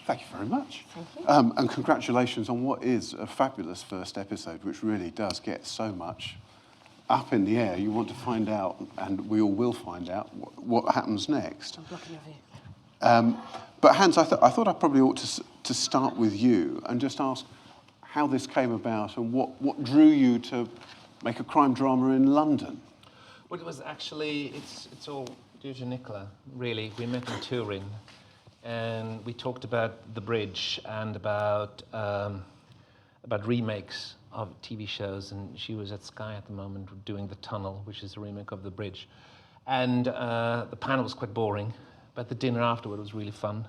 Thank you very much. Thank you. And congratulations on what is a fabulous first episode, which really does get so much up in the air. You want to find out, and we all will find out, what happens next. I'm blocking your view. But Hans, I thought I probably ought to start with you and just ask how this came about and what drew you to make a crime drama in London. Well, it was actually, it's all due to Nicola, really. We met in Turin, and we talked about the bridge and about remakes of TV shows, and she was at Sky at the moment doing The Tunnel, which is a remake of The Bridge. And the panel was quite boring, but the dinner afterward was really fun.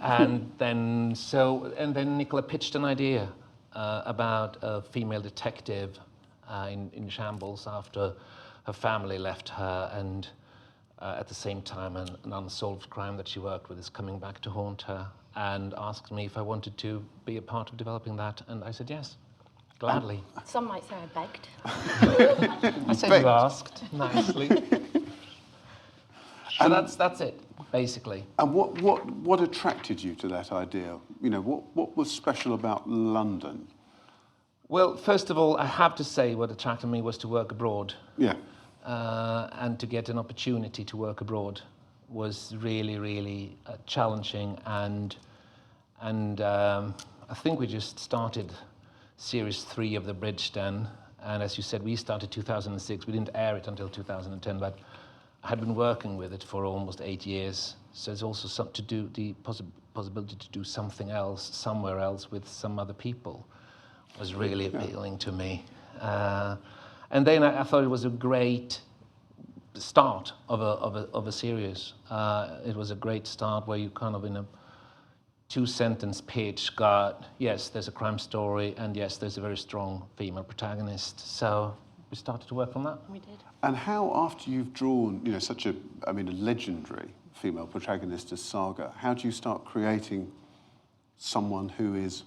and then Nicola pitched an idea about a female detective in shambles after her family left her, and at the same time an unsolved crime that she worked with is coming back to haunt her, and asked me if I wanted to be a part of developing that, and I said yes, gladly. Some might say I begged. I said you asked, nicely. So that's it, basically. And what attracted you to that idea? You know, what was special about London? Well, first of all, I have to say what attracted me was to work abroad. Yeah. And to get an opportunity to work abroad was really, really challenging. And I think we just started series 3 of The Bridge then. And as you said, we started 2006. We didn't air it until 2010, but I had been working with it for almost 8 years. So it's also something to do, the possibility to do something else, somewhere else with some other people was really appealing to me. And then I thought it was a great start of a series. It was a great start where you kind of in a 2-sentence pitch got, yes, there's a crime story, and yes, there's a very strong female protagonist. So we started to work on that. We did. And how, after you've drawn, you know, such a legendary female protagonist as Saga, how do you start creating someone who is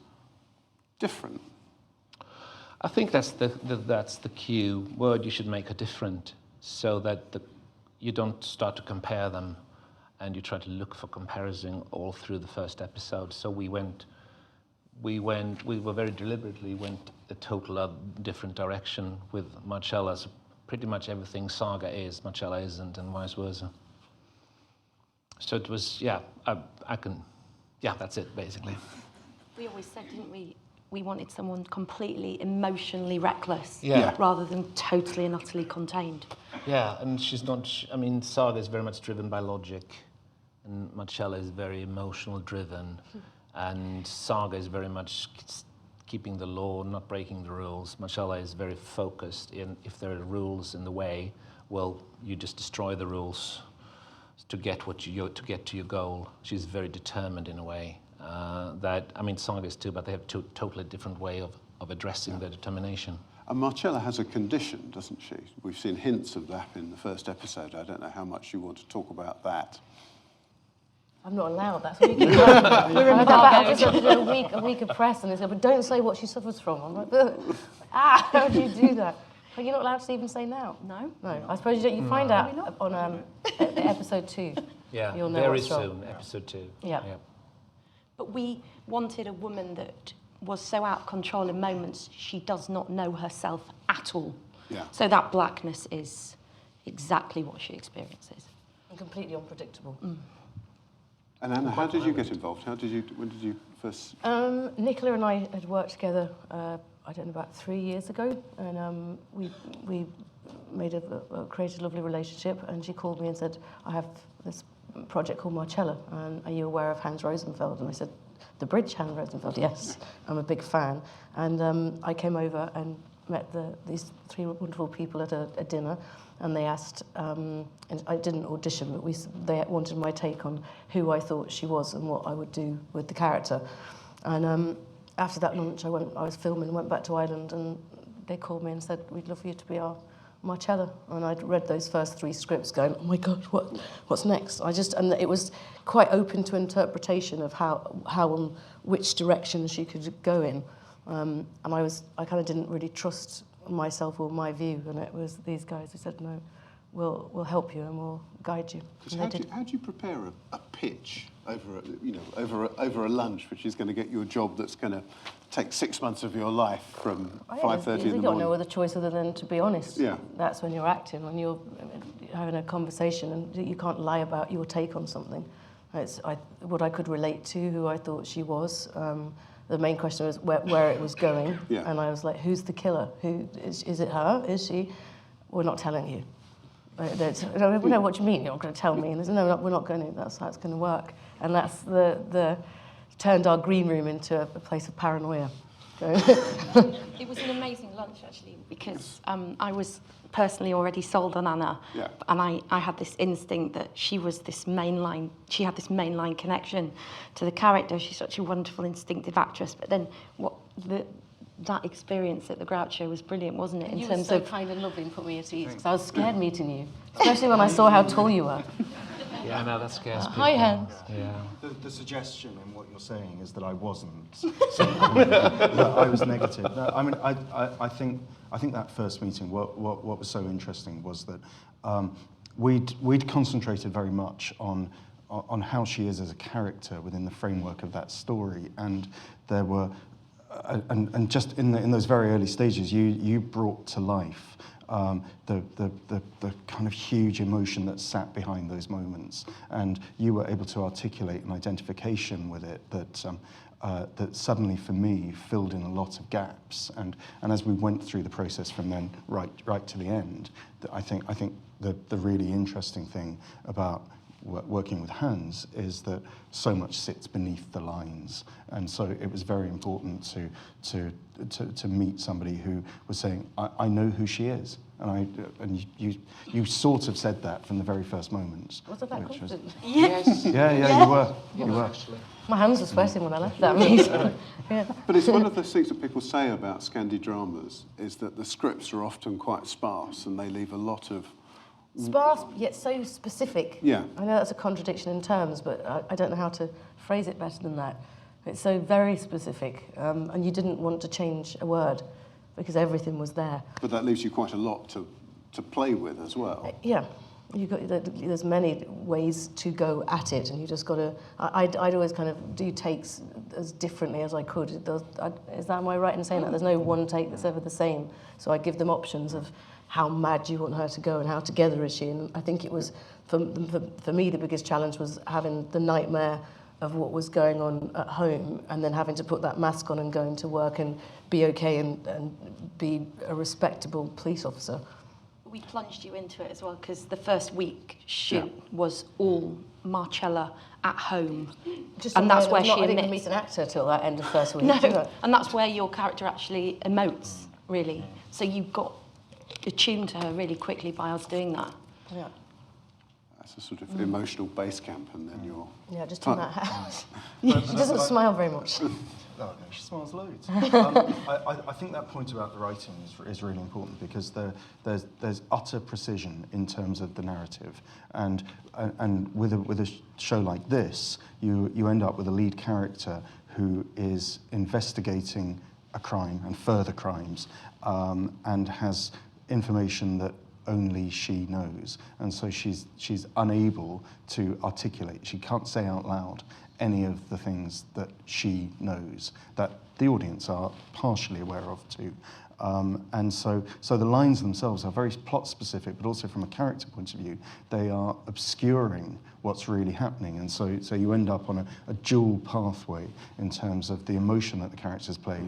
different? I think that's the key word. You should make her different, so that you don't start to compare them, and you try to look for comparison all through the first episode. So we were very deliberately went a total different direction with Marcella. So pretty much everything Saga is, Marcella isn't, and vice versa. So it was, that's it basically. We always said, didn't we? We wanted someone completely emotionally reckless, Yeah. rather than totally and utterly contained. Yeah, and she's not. I mean, Saga is very much driven by logic, and Marcella is very emotional driven, and Saga is very much keeping the law, not breaking the rules. Marcella is very focused in if there are rules in the way, well, you just destroy the rules to get to your goal. She's very determined in a way. Saga is too, but they have two totally different way of addressing their determination. And Marcella has a condition, doesn't she? We've seen hints of that in the first episode. I don't know how much you want to talk about that. I'm not allowed. That's what you can. We're in a week of press, and they said, "But don't say what she suffers from." I'm like, how do you do that? Are you not allowed to even say now? No. I suppose you don't. You find out on episode 2. Yeah, you'll know very what's wrong. soon, episode 2. Yeah. But we wanted a woman that was so out of control in moments she does not know herself at all. Yeah. So that blackness is exactly what she experiences. And completely unpredictable. And Anna, how did you get involved? When did you first? Nicola and I had worked together, I don't know, about 3 years ago, and we made created a lovely relationship, and she called me and said, I have this project called Marcella, and are you aware of Hans Rosenfeld? And I said, The Bridge, Hans Rosenfeld, yes, I'm a big fan. And I came over and met these 3 wonderful people at a dinner, and they asked, and I didn't audition, but they wanted my take on who I thought she was and what I would do with the character. And after that lunch, I was filming and went back to Ireland, and they called me and said, we'd love for you to be our Marcella. And I'd read those first 3 scripts going, oh my God, what's next? And it was quite open to interpretation of how and which direction she could go in. And I kind of didn't really trust myself or my view, and it was these guys who said, no, we'll help you and we'll guide you. How do you prepare a pitch over a lunch, which is going to get you a job that's going to take 6 months of your life from 5:30 in the morning. You've got no other choice other than to be honest. Yeah. That's when you're acting, when you're having a conversation, and you can't lie about your take on something. It's what I could relate to, who I thought she was. The main question was where it was going, Yeah. and I was like, "Who's the killer? Who is it? Her? Is she? We're not telling you." We know what you mean. You're not going to tell me. And there's no, we're not going to. That's how it's going to work. And that's the turned our green room into a place of paranoia. It was an amazing lunch, actually, because I was personally already sold on Anna, Yeah. and I had this instinct that she was this mainline. She had this mainline connection to the character. She's such a wonderful, instinctive actress. But then that experience at the Groucho was brilliant, wasn't it? You were so kind and lovely and put me at ease, because I was scared meeting you, especially when I saw how tall you were. Yeah, no, that scares people. Hi, Hans. Yeah. The suggestion in what you're saying is that I wasn't. That I was negative. No, I mean, I think that first meeting, what was so interesting was that we'd concentrated very much on how she is as a character within the framework of that story, and there were, and just in those very early stages, you brought to life the kind of huge emotion that sat behind those moments, and you were able to articulate an identification with it that suddenly for me filled in a lot of gaps, and as we went through the process from then right to the end, I think the really interesting thing about working with Hans is that so much sits beneath the lines, and so it was very important to meet somebody who was saying, I know who she is, and you sort of said that from the very first moments. Was it that confident? Yes. Yeah, you were. Actually. My hands were sweating when I left that meeting. Yeah. But it's one of those things that people say about Scandi dramas is that the scripts are often quite sparse and they leave a lot of... Sparse, yet so specific. Yeah. I know that's a contradiction in terms, but I don't know how to phrase it better than that. It's so very specific, and you didn't want to change a word because everything was there. But that leaves you quite a lot to play with as well. Yeah. There's many ways to go at it, and you just got to... I'd always kind of do takes as differently as I could. Am I right in saying that? There's no one take that's ever the same. So I give them options of how mad do you want her to go and how together is she. And I think it was, for me, the biggest challenge was having the nightmare of what was going on at home and then having to put that mask on and going to work and be okay and be a respectable police officer. We plunged you into it as well, because the first week shoot was all Marcella at home, and that's where she I didn't emits. meet an actor till that end of first week. No, and that's where your character actually emotes, really. So you got attuned to her really quickly by us doing that. Yeah. That's a sort of emotional base camp, and then you're... Yeah, just in that house. She doesn't smile very much. No, she smiles loads. I think that point about the writing is really important, because there's utter precision in terms of the narrative, and with a show like this, you end up with a lead character who is investigating a crime and further crimes, and has information that only she knows, and so she's unable to articulate. She can't say out loud any of the things that she knows that the audience are partially aware of too. And so the lines themselves are very plot specific, but also from a character point of view, they are obscuring what's really happening. And so you end up on a dual pathway in terms of the emotion that the characters play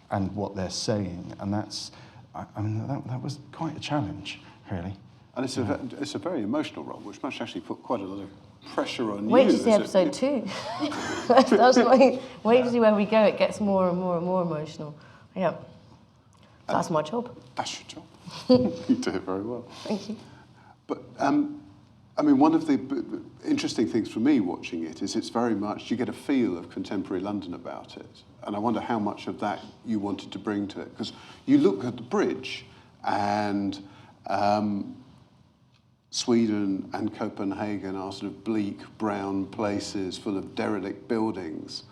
and what they're saying. And that's, I mean, that was quite a challenge, really. And it's a very emotional role, which must actually put quite a lot of pressure on you. Wait to see episode 2. That's like, wait to see where we go. It gets more and more and more emotional. Yeah. That's my job. That's your job. You do it very well. Thank you. But, I mean, one of the interesting things for me watching it is it's very much, you get a feel of contemporary London about it. And I wonder how much of that you wanted to bring to it. Because you look at the bridge and Sweden and Copenhagen are sort of bleak, brown places full of derelict buildings.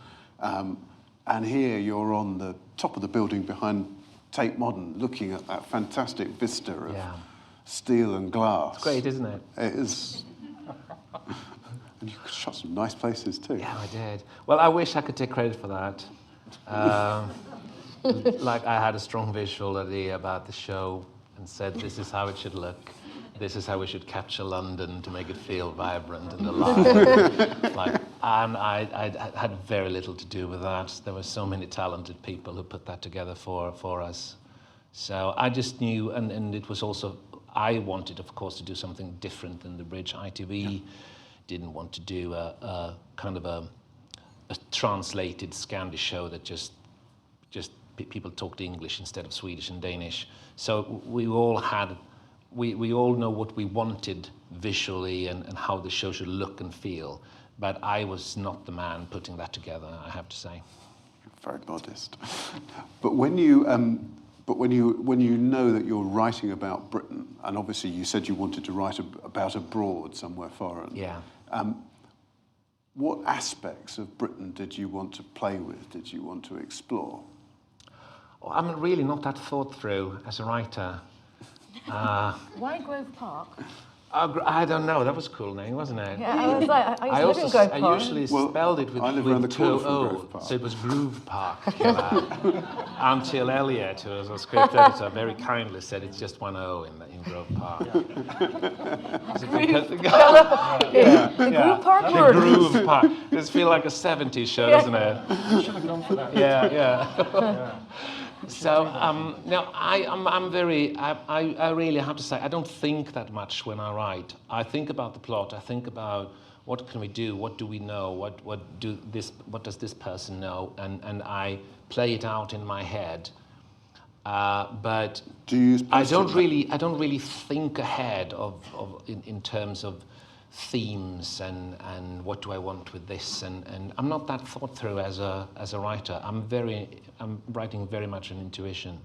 And here you're on the top of the building behind Tate Modern, looking at that fantastic vista of steel and glass. It's great, isn't it? It is. And you shot some nice places too. Yeah, I did. Well, I wish I could take credit for that. Like I had a strong visual idea about the show and said, this is how it should look. This is how we should capture London to make it feel vibrant and alive. And I had very little to do with that. There were so many talented people who put that together for us. So I just knew, and it was also, I wanted, of course, to do something different than the Bridge. ITV didn't want to do a kind of a translated Scandi show that just people talked English instead of Swedish and Danish. So we all know what we wanted visually and how the show should look and feel. But I was not the man putting that together, I have to say. Very modest. But when you know that you're writing about Britain, and obviously you said you wanted to write about abroad, somewhere foreign. Yeah. What aspects of Britain did you want to play with? Did you want to explore? Well, I'm really not that thought through as a writer. Why Grove Park? I don't know. That was a cool name, wasn't it? Yeah, I was like, I used to live in Grove Park. I usually spelled it I live around the with corner two from Grove O, Park. so it was Groove Park. Until Elliot, who was a script editor, very kindly said it's just one O in Grove Park. The Grove Park The word. Groove Park. This feels like a 70s show, doesn't it? You should have gone for that. Yeah. So now I really have to say I don't think that much when I write. I think about the plot. I think about what can we do, what do we know, what does this person know, and I play it out in my head. But Do you use I don't really think ahead in terms of themes and what do I want with this, and I'm not that thought through as a writer. I'm writing very much on intuition,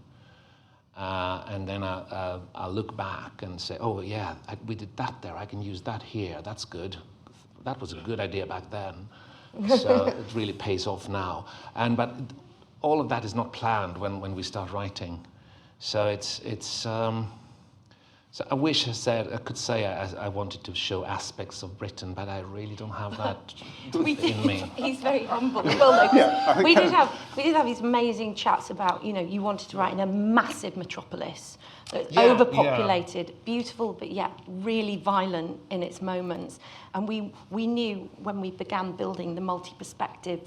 and then I'll look back and say, oh yeah, we did that there, I can use that here, that's good, that was a good idea back then, so it really pays off now. But all of that is not planned when we start writing, so it's so I wish I could say I wanted to show aspects of Britain, but I really don't have that in me. He's very humble. Well, no, we did have these amazing chats about, you wanted to write in a massive metropolis that's overpopulated, beautiful, but yet really violent in its moments. And we knew when we began building the multi-perspective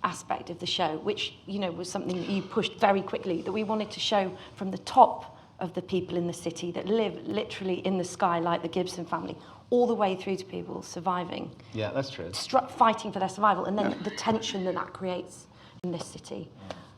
aspect of the show, which was something that you pushed very quickly, that we wanted to show from the top of the people in the city that live literally in the sky, like the Gibson family, all the way through to people surviving. Yeah, that's true. Fighting for their survival, and then the tension that creates in this city.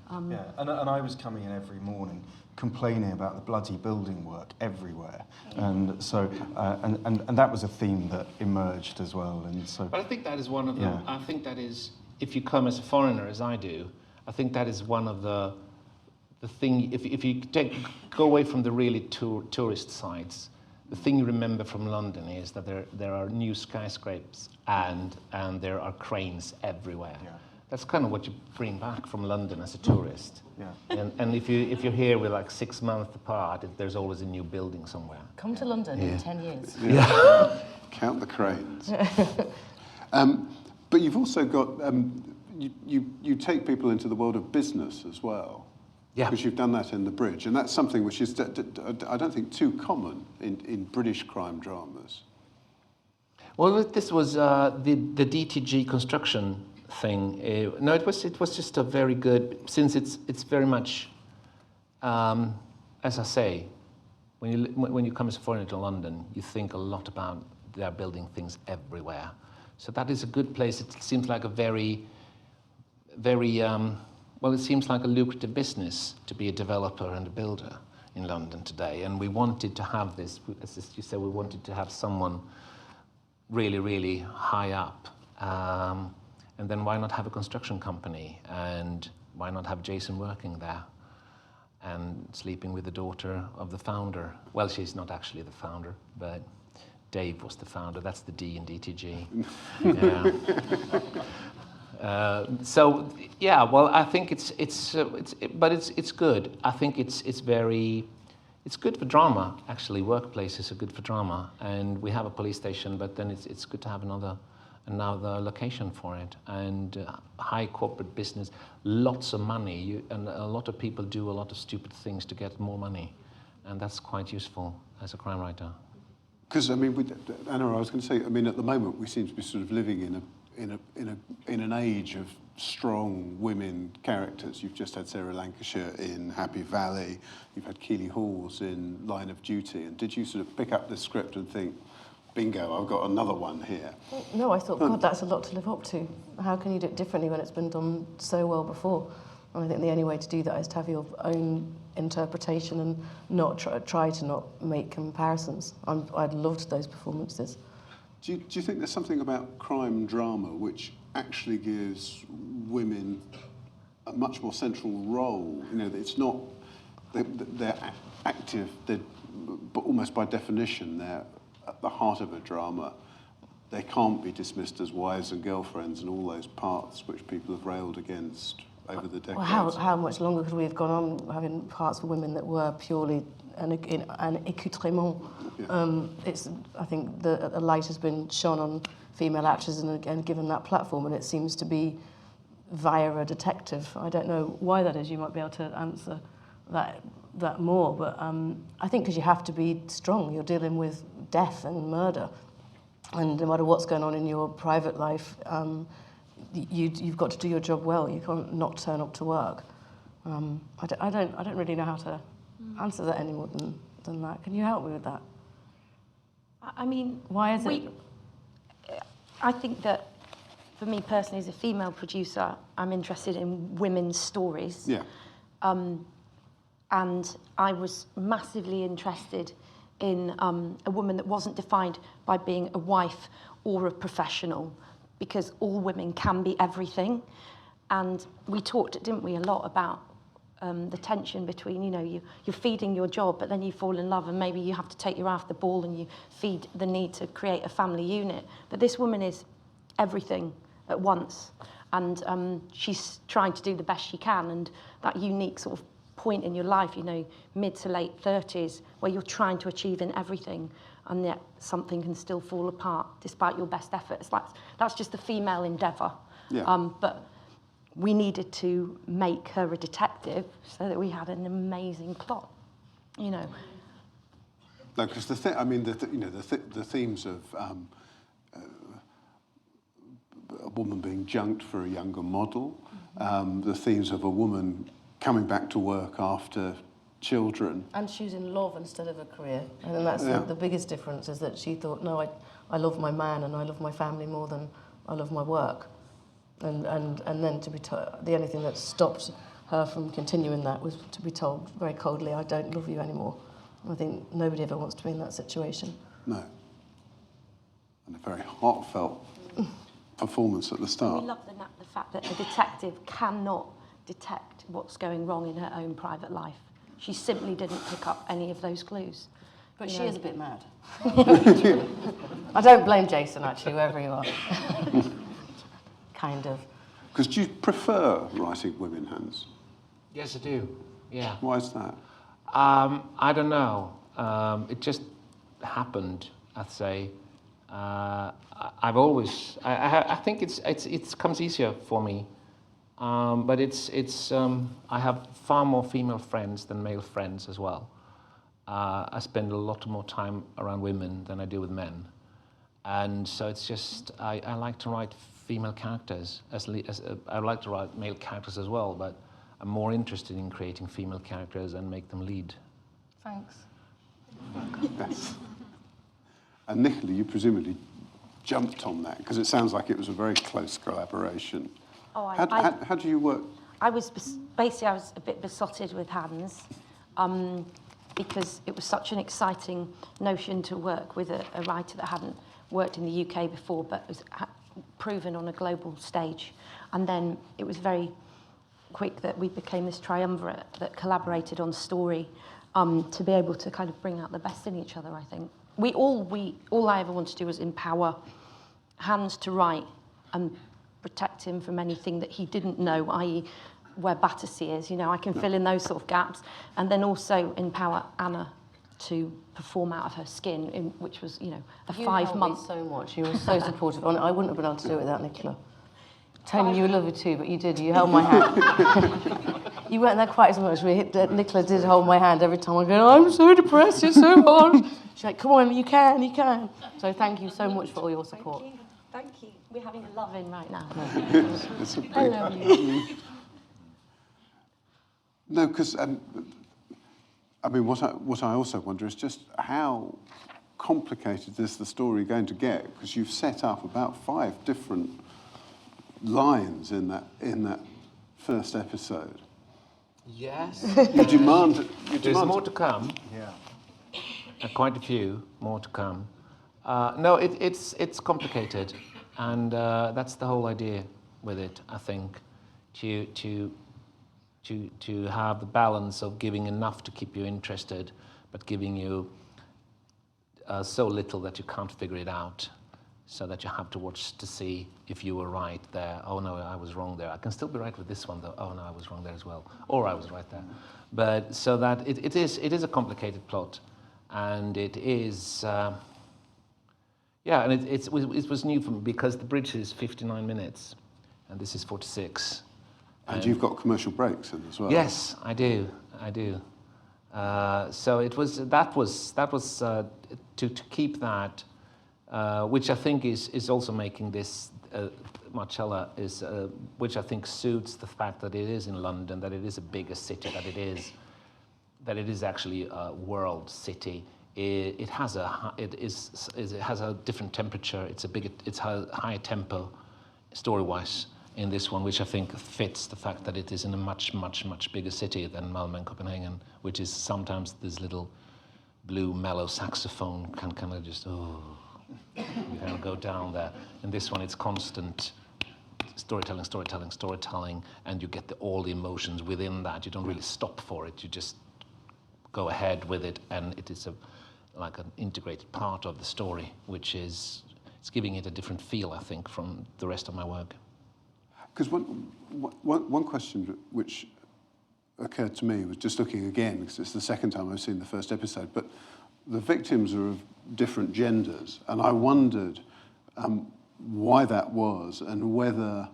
And I was coming in every morning complaining about the bloody building work everywhere, and so and that was a theme that emerged as well. And so, but I think that is one of them. I think that is, if you come as a foreigner, as I do, I think that is one of the thing. If you go away from the really tourist sites, the thing you remember from London is that there are new skyscrapers and there are cranes everywhere. Yeah. That's kind of what you bring back from London as a tourist. Yeah. And if you're here with like 6 months apart, there's always a new building somewhere. Come to London in 10 years. Yeah. Count the cranes. But you've also got you take people into the world of business as well. Yeah. Because you've done that in The Bridge, and that's something which is, I don't think, too common in British crime dramas. Well, this was the DTG construction thing. No, it was just a very good, since it's very much, as I say, when you come as a foreigner to London, you think a lot about they're building things everywhere. So that is a good place. It seems like a very well, it seems like a lucrative business to be a developer and a builder in London today. And we wanted to have this, as you said, we wanted to have someone really, really high up. And then why not have a construction company? And why not have Jason working there and sleeping with the daughter of the founder? Well, she's not actually the founder, but Dave was the founder. That's the D in DTG. So yeah, well, I think it's good. I think it's good for drama. Actually, workplaces are good for drama, and we have a police station. But then it's good to have and now the location for it, and high corporate business, lots of money, and a lot of people do a lot of stupid things to get more money, and that's quite useful as a crime writer. Because I mean, Anna, I was going to say, I mean, at the moment we seem to be sort of living in an age of strong women characters. You've just had Sarah Lancashire in Happy Valley. You've had Keeley Hawes in Line of Duty. And did you sort of pick up this script and think, bingo, I've got another one here? No, I thought, God, that's a lot to live up to. How can you do it differently when it's been done so well before? And I think the only way to do that is to have your own interpretation and not try to not make comparisons. I'd loved those performances. Do you think there's something about crime drama which actually gives women a much more central role? You know, it's not, they're active, but almost by definition, they're at the heart of a drama. They can't be dismissed as wives and girlfriends and all those parts which people have railed against over the decades. Well, how much longer could we have gone on having parts for women that were purely an accoutrement? Yeah. I think a light has been shone on female actors and given that platform, and it seems to be via a detective. I don't know why that is. You might be able to answer that more, but I think because you have to be strong. You're dealing with death and murder, and no matter what's going on in your private life, you've got to do your job well. You can't not turn up to work. I don't really know how to answer that any more than that. Can you help me with that? I mean, why is it? I think that for me personally, as a female producer, I'm interested in women's stories. Yeah. And I was massively interested in a woman that wasn't defined by being a wife or a professional, because all women can be everything. And we talked, didn't we, a lot about the tension between, you know, you're feeding your job, but then you fall in love and maybe you have to take your eye off the ball and you feed the need to create a family unit. But this woman is everything at once. And she's trying to do the best she can. And that unique sort of point in your life, you know, mid to late 30s, where you're trying to achieve in everything, and yet something can still fall apart despite your best efforts. That's just a female endeavour. Yeah. But we needed to make her a detective so that we had an amazing plot, you know. No, because the themes of a woman being junked for a younger model, the themes of a woman coming back to work after children. And choosing love instead of a career. And then that's the biggest difference, is that she thought, no, I love my man and I love my family more than I love my work. And then to be told, the only thing that stopped her from continuing that was to be told very coldly, I don't love you anymore. I think nobody ever wants to be in that situation. No. And a very heartfelt performance at the start. We love the fact that a detective cannot detect what's going wrong in her own private life. She simply didn't pick up any of those clues. But she is a bit mad. I don't blame Jason, actually, wherever you are. Kind of. Because do you prefer writing women, Hans? Yes, I do. Yeah. Why is that? I don't know. It just happened, I'd say. I've always. I think it comes easier for me. But I have far more female friends than male friends as well. I spend a lot more time around women than I do with men. And so it's just, I like to write female characters, I like to write male characters as well, but I'm more interested in creating female characters and make them lead. Thanks. Yes. And Nicola, you presumably jumped on that, because it sounds like it was a very close collaboration. Oh, how do you work? I was a bit besotted with Hans, because it was such an exciting notion to work with a writer that hadn't worked in the UK before, but was proven on a global stage. And then it was very quick that we became this triumvirate that collaborated on story, to be able to kind of bring out the best in each other, I think. All I ever wanted to do was empower Hans to write and protect him from anything that he didn't know, i.e. where Battersea is. You know, I can fill in those sort of gaps, and then also empower Anna to perform out of her skin, which was, you know, a You 5 helped month. me so much. You were so supportive. I wouldn't have been able to do it without Nicola. Tony, you were lovely too, but you did. You held my hand. You weren't there quite as much. Nicola did hold my hand every time I go, I'm so depressed, it's so hard. She's like, come on, you can, you can. So thank you so much for all your support. Thank you. We're having a love-in right now. It's a big, I love you. No, because I mean, what I also wonder is just how complicated is the story going to get? Because you've set up about 5 different lines in that first episode. Yes. You demand. There's more to come. Yeah. Quite a few more to come. No, it's complicated, and that's the whole idea with it. I think to have the balance of giving enough to keep you interested, but giving you so little that you can't figure it out, so that you have to watch to see if you were right there. Oh no, I was wrong there. I can still be right with this one though. Oh no, I was wrong there as well. Or I was right there. But so that it is a complicated plot, and it is. Yeah, and it was new for me because the bridge is 59 minutes, and this is 46. And you've got commercial breaks in as well. Yes, I do. So it was to keep that, which I think is also making this Marcella is, which I think suits the fact that it is in London, that it is a bigger city, that it is actually a world city. It has a different temperature. It's a higher tempo, story-wise, in this one, which I think fits the fact that it is in a much bigger city than Malmö and Copenhagen, which is sometimes this little blue mellow saxophone can kind of just you kind of go down there. In this one, it's constant storytelling, and you get all the emotions within that. You don't really stop for it. You just go ahead with it, and it is like an integrated part of the story, which is it's giving it a different feel, I think, from the rest of my work. Because one question which occurred to me was just looking again, because it's the second time I've seen the first episode, but the victims are of different genders, and I wondered why that was, and whether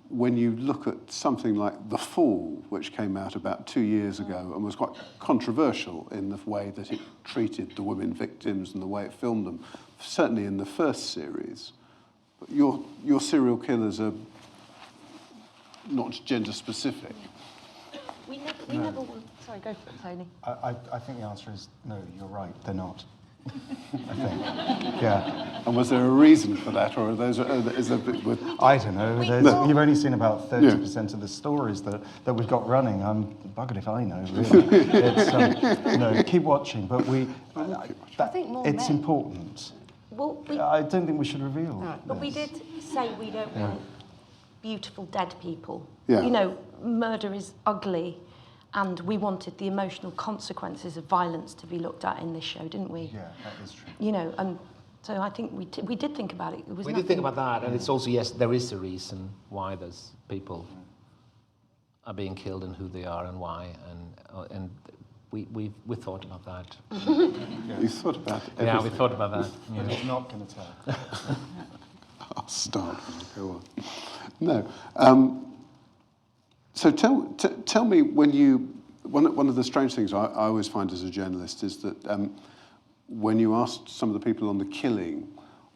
when you look at something like The Fall, which came out about 2 years ago and was quite controversial in the way that it treated the women victims and the way it filmed them, certainly in the first series, but your serial killers are not gender specific. We never want. Sorry, go for it, Tony. I think the answer is no, you're right, they're not. I think. Yeah. And was there a reason for that, or is there a bit with... I don't know. You've only seen about 30% of the stories that we've got running. I'm buggered if I know, really. It's, keep watching, but I think more it's men. important. Well, I don't think we should reveal. but we did say we don't want beautiful dead people. Yeah. You know, murder is ugly, and we wanted the emotional consequences of violence to be looked at in this show, didn't we? Yeah, that is true. You know, and so I think we did think about it. We did think about that, and it's also, yes, there is a reason why those people are being killed and who they are and why, and we thought about that. You thought about everything. Yeah, we thought about that. But it's not going to tell. I'll start. Go on. No. So tell me, when you... One of the strange things I always find as a journalist is that when you ask some of the people on The Killing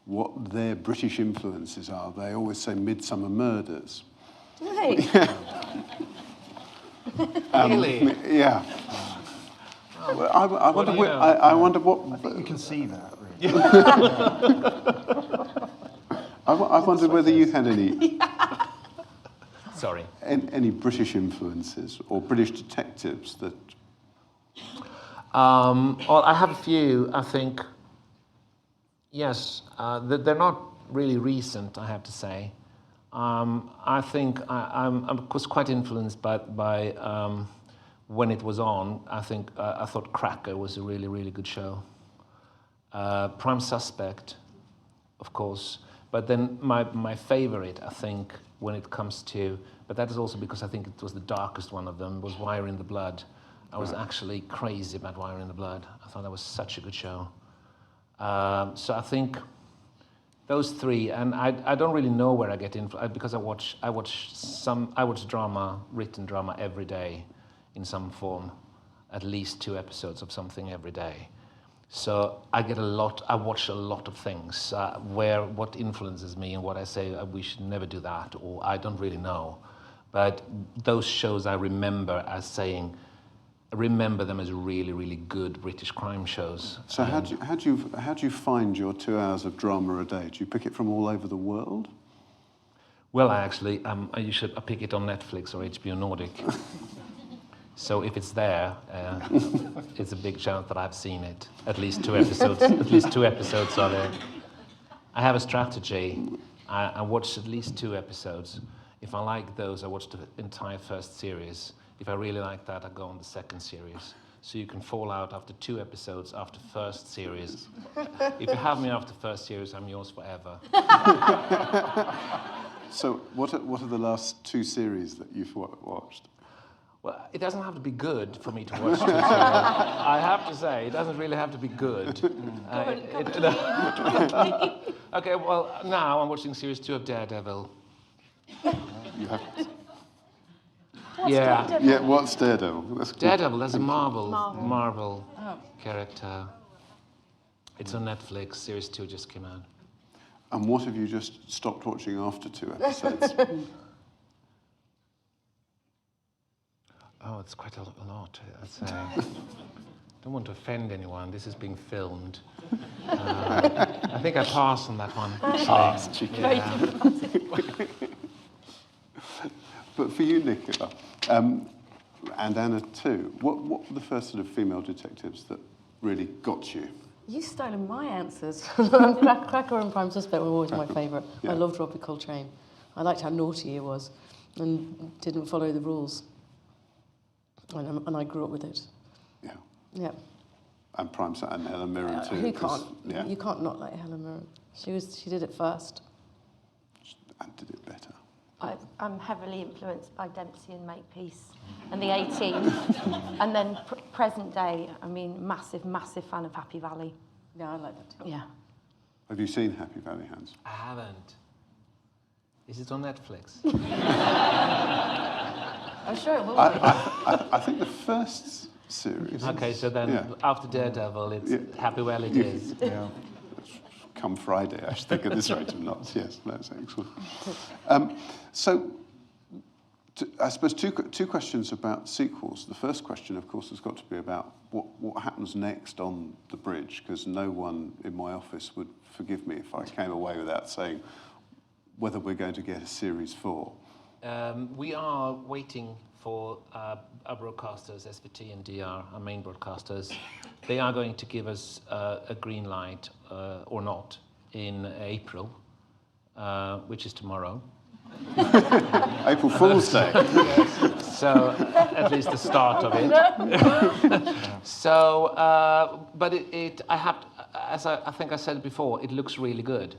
what their British influences are, they always say Midsummer Murders. Hey. Really? Yeah. Well, I wonder. I wonder what. I think you can see that, really. I wondered whether you had any. Sorry. Any British influences or British detectives that... Well, I have a few, I think. Yes, they're not really recent, I have to say. I think I was quite influenced by when it was on. I thought Cracker was a really, really good show. Prime Suspect, of course. But then my favorite, I think, when it comes to, but that is also because I think it was the darkest one of them, was Wire in the Blood. I was actually crazy about Wire in the Blood. I thought that was such a good show. So I think those three, and I don't really know where I get in because I watch drama, written drama every day, in some form, at least 2 episodes of something every day. So I watch a lot of things what influences me and what I say we should never do that, or I don't really know. But those shows I remember as saying, remember them as really, really good British crime shows. So how do you find your 2 hours of drama a day? Do you pick it from all over the world? Well, I actually I pick it on Netflix or HBO Nordic. So if it's there, it's a big chance that I've seen it. At least 2 episodes. At least 2 episodes are there. I have a strategy. I watch at least 2 episodes. If I like those, I watch the entire first series. If I really like that, I go on the second series. So you can fall out after 2 episodes after first series. If you have me after first series, I'm yours forever. So what are the last 2 series that you've watched? Well, it doesn't have to be good for me to watch 2 series. I have to say, it doesn't really have to be good. Okay, well, now I'm watching series 2 of Daredevil. You have. Yeah. Daredevil? Yeah, what's Daredevil? That's cool. Daredevil, that's a Marvel character. It's on Netflix. Series 2 just came out. And what have you just stopped watching after 2 episodes? Oh, it's quite a lot, I'd say. Don't want to offend anyone. This is being filmed. I think I pass on that one. Pass, cheeky. Yeah. But for you, Nicola, and Anna too, what were the first sort of female detectives that really got you? You've stolen my answers. Cracker and Prime Suspect were always my favourite. Yeah. I loved Robbie Coltrane. I liked how naughty he was and didn't follow the rules. And I grew up with it. Yeah. Yeah. And and Helen Mirren too. Who can't? Yeah. You can't not like Helen Mirren. She did it first. And did it better. I'm heavily influenced by Dempsey and Makepeace and the A-Team. And then present day, I mean, massive, massive fan of Happy Valley. Yeah, I like that too. Yeah. Have you seen Happy Valley, Hans? I haven't. Is it on Netflix? I'm sure it will. I think the first series. Okay, so then after Daredevil, it's Happy Valley it is. Yeah. Come Friday, I should think at this rate of knots. Yes, that's excellent. So, I suppose two questions about sequels. The first question, of course, has got to be about what happens next on the bridge, because no one in my office would forgive me if I came away without saying whether we're going to get a series 4. We are waiting for our broadcasters, SVT and DR, our main broadcasters. They are going to give us a green light, or not, in April, which is tomorrow. April Fool's Day. So, at least the start of it. So, but I have, as I think I said before, it looks really good.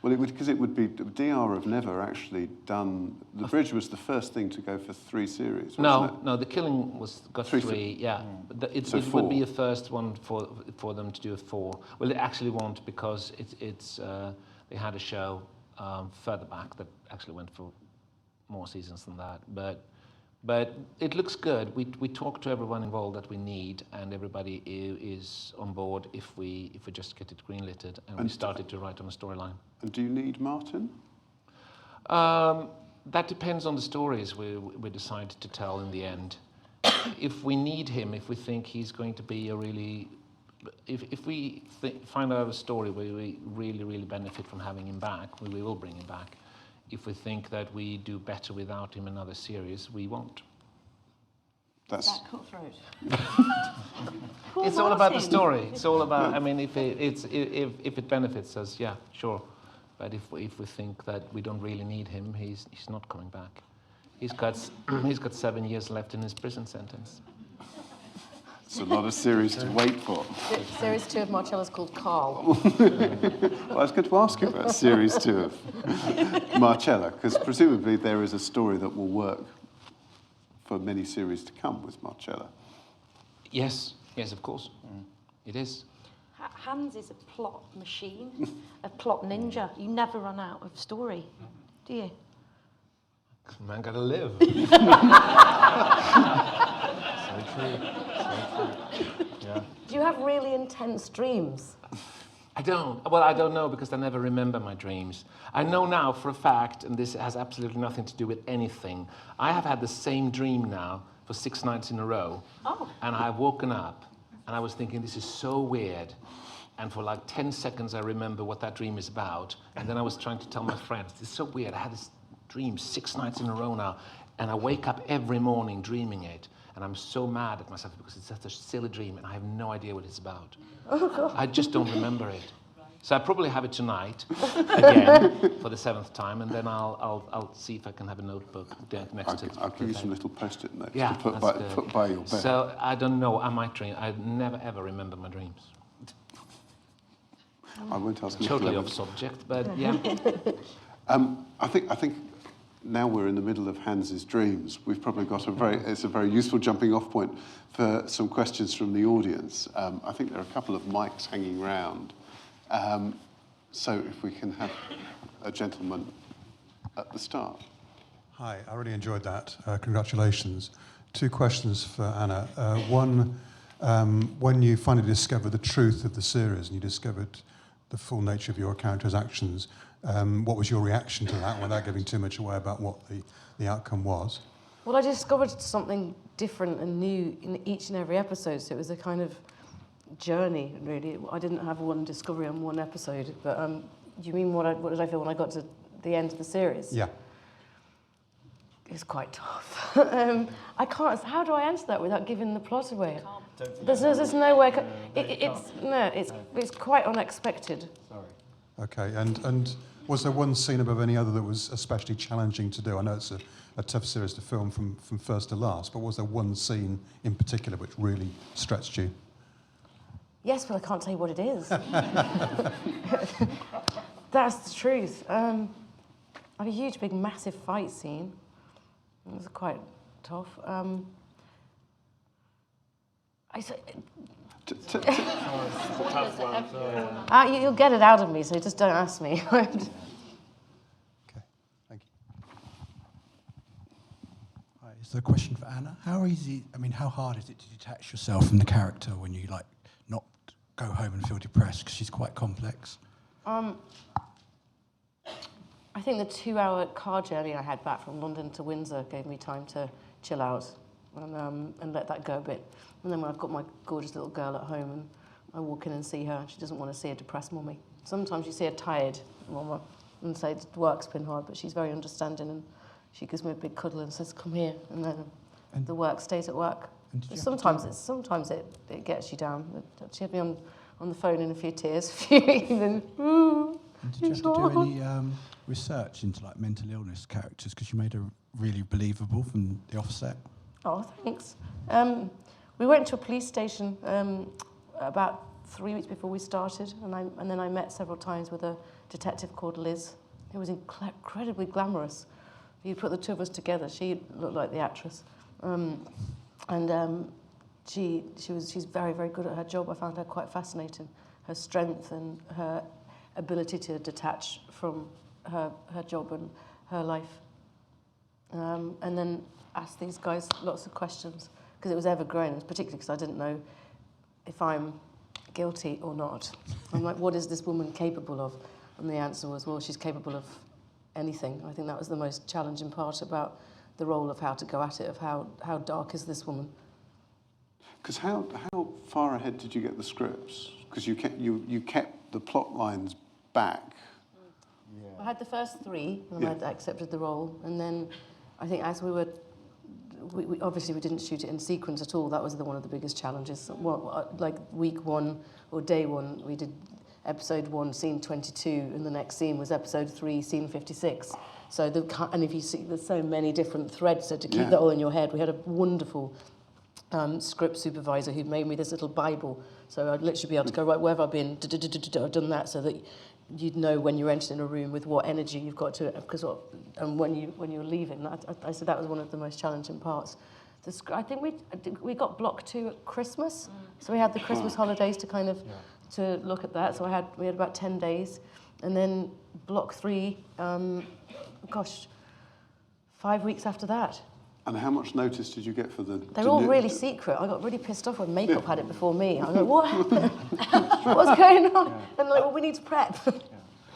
Well, because it would be, DR have never actually done, The Bridge was the first thing to go for 3 series, wasn't it? No, The Killing got 3, yeah. But it 4. would be a first one for them to do a 4. Well, they actually won't, because they had a show further back that actually went for more seasons than that. But it looks good. We talked to everyone involved that we need, and everybody is on board if we just get it greenlighted, and we started to write on a storyline. And do you need Martin? That depends on the stories we decide to tell in the end. If we need him, if we think he's going to be a really... If we find out a story where we really, really benefit from having him back, we will bring him back. If we think that we do better without him in other series, we won't. That's cutthroat. It's all about the story. It's all about. I mean, if it benefits us, yeah, sure. But if we think that we don't really need him, he's not coming back. He's got 7 years left in his prison sentence. it's a lot of series to wait for. Series 2 of Marcella's called Carl. Well, I was going to ask you about series 2 of Marcella, because presumably there is a story that will work for many series to come with Marcella. Yes, yes, of course. It is. Hans is a plot machine, a plot ninja. You never run out of story, do you? Man, gotta live. So true. Yeah. Do you have really intense dreams? I don't. Well, I don't know because I never remember my dreams. I know now for a fact, and this has absolutely nothing to do with anything, I have had the same dream now for 6 nights in a row. Oh. And I've woken up and I was thinking, this is so weird. And for like 10 seconds, I remember what that dream is about. And then I was trying to tell my friends, it's so weird. I had this dream 6 nights in a row now. And I wake up every morning dreaming it. And I'm so mad at myself because it's such a silly dream and I have no idea what it's about. Oh, God. I just don't remember it. So I probably have it tonight again for the 7th time, and then I'll see if I can have a notebook next to it. I'll give you some little post-it notes Yeah, to put by your bed. So I don't know. I might dream. I never ever remember my dreams. I won't ask. Totally off subject, but yeah. I think now we're in the middle of Hans's dreams. We've probably got it's a very useful jumping off point for some questions from the audience. I think there are a couple of mics hanging around. So if we can have a gentleman at the start. Hi, I really enjoyed that. Congratulations. 2 questions for Anna. One, when you finally discovered the truth of the series and you discovered the full nature of your character's actions, what was your reaction to that without giving too much away about what the outcome was? Well, I discovered something different and new in each and every episode, so it was a kind of journey, really. I didn't have one discovery on one episode, but do you mean what did I feel when I got to the end of the series? Yeah. It's quite tough. I can't. How do I answer that without giving the plot away? There's no way. It's quite unexpected. Sorry. Okay, and was there one scene above any other that was especially challenging to do? I know it's a tough series to film from first to last, but was there one scene in particular which really stretched you? Yes, but I can't tell you what it is. That's the truth. I have a huge, big, massive fight scene. It was quite tough. You'll get it out of me, so just don't ask me. Okay, thank you. Hi, it's a question for Anna. How hard is it to detach yourself from the character when you not go home and feel depressed because she's quite complex? I think the 2-hour car journey I had back from London to Windsor gave me time to chill out and let that go a bit. And then when I've got my gorgeous little girl at home and I walk in and see her, she doesn't want to see a depressed mummy. Sometimes you see a tired mama and say work's been hard, but she's very understanding and she gives me a big cuddle and says, come here, and then the work stays at work. Sometimes it gets you down. She had me on the phone in a few tears, a few evenings. And did you have to do any research into mental illness characters because you made her really believable from the offset? Oh, thanks. We went to a police station about 3 weeks before we started, and then I met several times with a detective called Liz, who was incredibly glamorous. You put the 2 of us together, she looked like the actress, she's very, very good at her job. I found her quite fascinating. Her strength and her ability to detach from her job and her life. And then ask these guys lots of questions, because it was ever-growing, particularly because I didn't know if I'm guilty or not. I'm like, what is this woman capable of? And the answer was, well, she's capable of anything. I think that was the most challenging part about the role of how to go at it, of how dark is this woman. Because how far ahead did you get the scripts? Because you kept the plot lines back. Yeah. I had the first 3, and I accepted the role, and then I think as we obviously we didn't shoot it in sequence at all. That was one of the biggest challenges. Like week 1 or day 1, we did episode 1, scene 22, and the next scene was episode 3, scene 56. So and if you see, there's so many different threads. So to keep that all in your head, we had a wonderful script supervisor who made me this little Bible. So I'd literally be able to go, right, where have I been? I've done that, so that you'd know when you're entering a room with what energy you've got to, and when you're leaving. I said that was one of the most challenging parts. I think we got block 2 at Christmas, so we had the Christmas holidays to kind of to look at that. So we had about 10 days, and then block 3, 5 weeks after that. And how much notice did you get for the... They're all really secret. I got really pissed off when Makeup had it before me. I was like, what happened? What's going on? And they're like, well, we need to prep.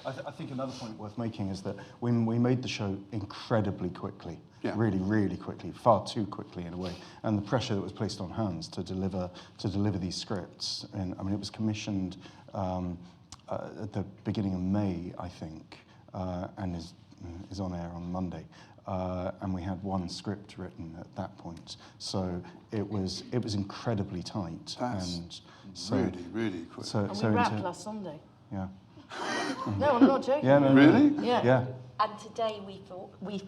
I think another point worth making is that when we made the show incredibly quickly, really, really quickly, far too quickly in a way, and the pressure that was placed on Hans to deliver these scripts, and I mean, it was commissioned at the beginning of May, I think, and is on air on Monday. And we had 1 script written at that point, so it was incredibly tight. That's and so, really, really quick. And we wrapped last Sunday. Yeah. No, I'm not joking. Yeah, no, Really? Yeah. And today we saw We a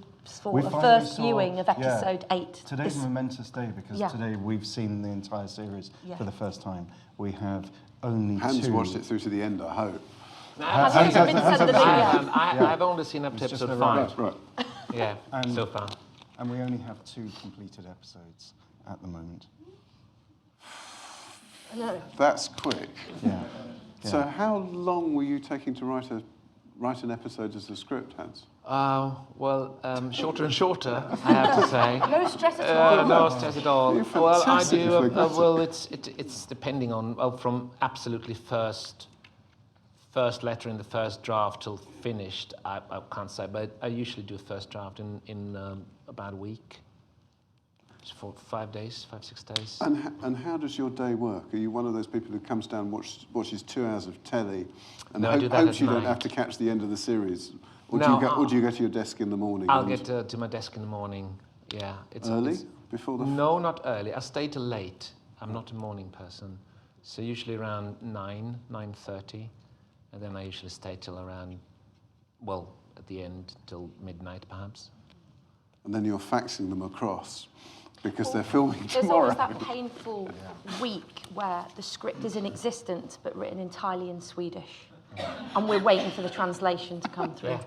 finally first saw- viewing of yeah. episode 8. Today's a momentous day because today we've seen the entire series for the first time. We have only Hans 2. watched it through to the end, I hope. I've only seen up to It's just episode never 5. Right. Yeah, And- so far. And we only have 2 completed episodes at the moment. I know. That's quick. Yeah. So how long were you taking to write an episode as a script, Hans? Shorter and shorter, I have to say. No stress at all. No stress at all. You're Well, I fantastic, do. it's Well, it's depending on from absolutely first letter in the first draft till finished. I can't say, but I usually do a first draft in about a week. It's for 5 days, 5-6 days. And how does your day work? Are you one of those people who comes down and watches 2 hours of telly and No, I do that hopes at you don't night. have to catch the end of the series? Or No, do you go to your desk in the morning? I'll and- get to my desk in the morning. Yeah, Early? Before the... No, not early. I stay till late. I'm not a morning person. So usually around 9:30. And then I usually stay till around, at the end, till midnight perhaps. And then you're faxing them across because they're filming There's tomorrow. always that painful week where the script is in existence but written entirely in Swedish. And we're waiting for the translation to come through.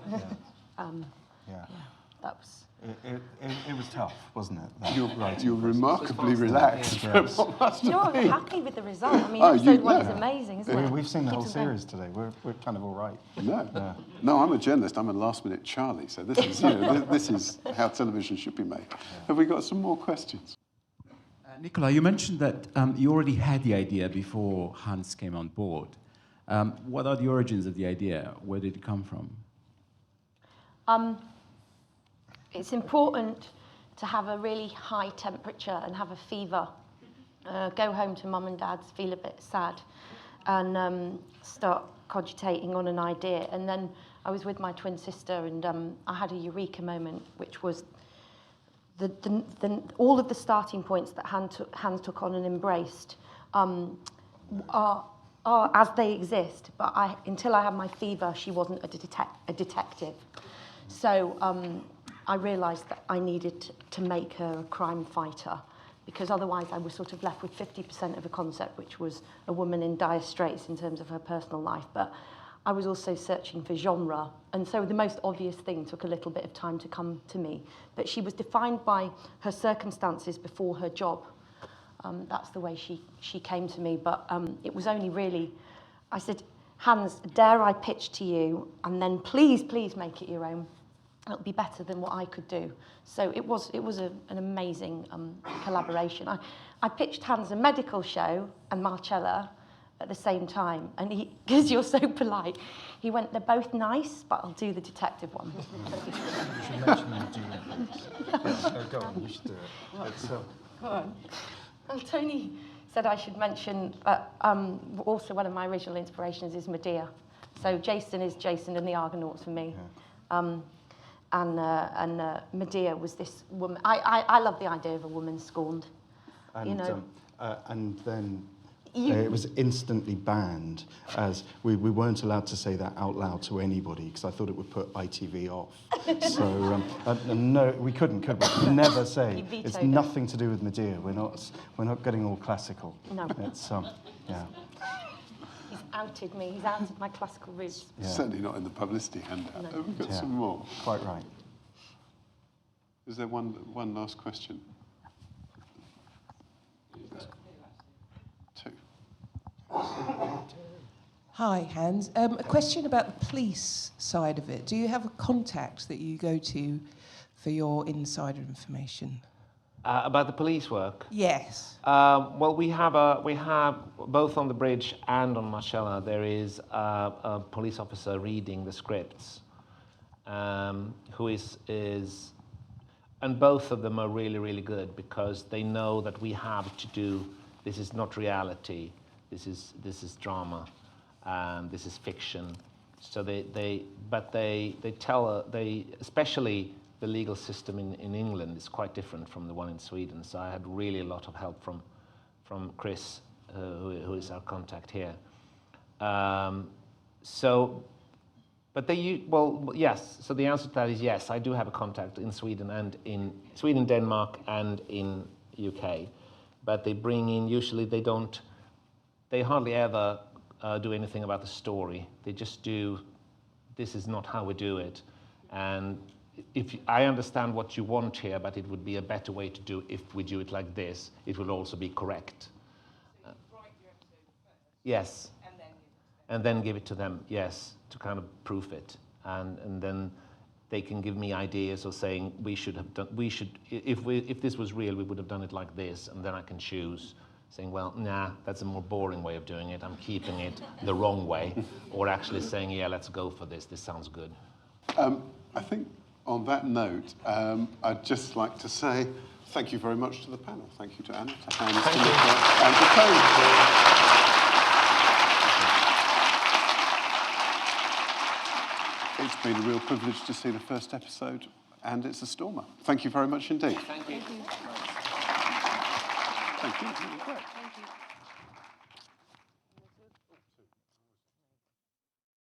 That was... It was tough, wasn't it? You're remarkably relaxed. Yes. What must You know, have I'm been? happy with the result. I mean, Oh, episode 1 is yeah. amazing, isn't it? We've seen the whole Keeps us going. series today. We're kind of all right. No. No, I'm a journalist. I'm a last-minute Charlie. So this is, this is how television should be made. Have we got some more questions? Nicola, you mentioned that you already had the idea before Hans came on board. What are the origins of the idea? Where did it come from? It's important to have a really high temperature and have a fever. Go home to mum and dad's, feel a bit sad, and start cogitating on an idea. And then I was with my twin sister, and I had a eureka moment, which was all of the starting points that Hans took on and embraced are as they exist. But until I had my fever, she wasn't a detective. So I realised that I needed to make her a crime fighter, because otherwise I was sort of left with 50% of a concept, which was a woman in dire straits in terms of her personal life. But I was also searching for genre, and so the most obvious thing took a little bit of time to come to me. But she was defined by her circumstances before her job. That's the way she came to me. But it was only really, I said, Hans, dare I pitch to you, and then please make it your own. It'll be better than what I could do. So it was an amazing collaboration. I pitched Hans a medical show and Marcella at the same time, and he, because you're so polite, he went, they're both nice, but I'll do the detective one. You should mention them doing it. Go on, you should do it. Go on. And Tony said I should mention that also one of my original inspirations is Medea. So Jason is Jason and the Argonauts for me. And Medea was this woman. I love the idea of a woman scorned. And, and then it was instantly banned, as we weren't allowed to say that out loud to anybody, because I thought it would put ITV off. So no, we couldn't, could we? Never say. It's nothing to do with Medea. We're not getting all classical. No. It's yeah. He's outed me. He's outed my classical roots. Yeah. Certainly not in the publicity handout. No. Have we got some more? Quite right. Is there one last question? Hi, Hans. A question about the police side of it. Do you have a contact that you go to for your insider information? About the police work? Yes. Well, we have both on the bridge and on Marcella, there is a police officer reading the scripts, who is, and both of them are really, really good because they know that we have to do, this is not reality, this is drama, this is fiction. So they tell, especially the legal system in England is quite different from the one in Sweden. So I had really a lot of help from Chris, who is our contact here. But yes. So the answer to that is yes. I do have a contact in Sweden and in Sweden, Denmark, and in UK. But they bring in, usually they hardly ever do anything about the story. They just do, this is not how we do it. And if I understand what you want here, but it would be a better way to do if we do it like this, it will also be correct. So you write your episode first? Yes. And then give it to them, yes, to kind of proof it. And then they can give me ideas of saying if this was real, we would have done it like this, and then I can choose, saying, well, nah, that's a more boring way of doing it, I'm keeping it the wrong way, or actually saying, yeah, let's go for this sounds good. I think on that note, I'd just like to say thank you very much to the panel. Thank you to Anna, to Hans, to Nicola, and to Tony. It's been a real privilege to see the first episode, and it's a stormer. Thank you very much indeed. Thank you. Thank you. Thank you. Great. Thank you.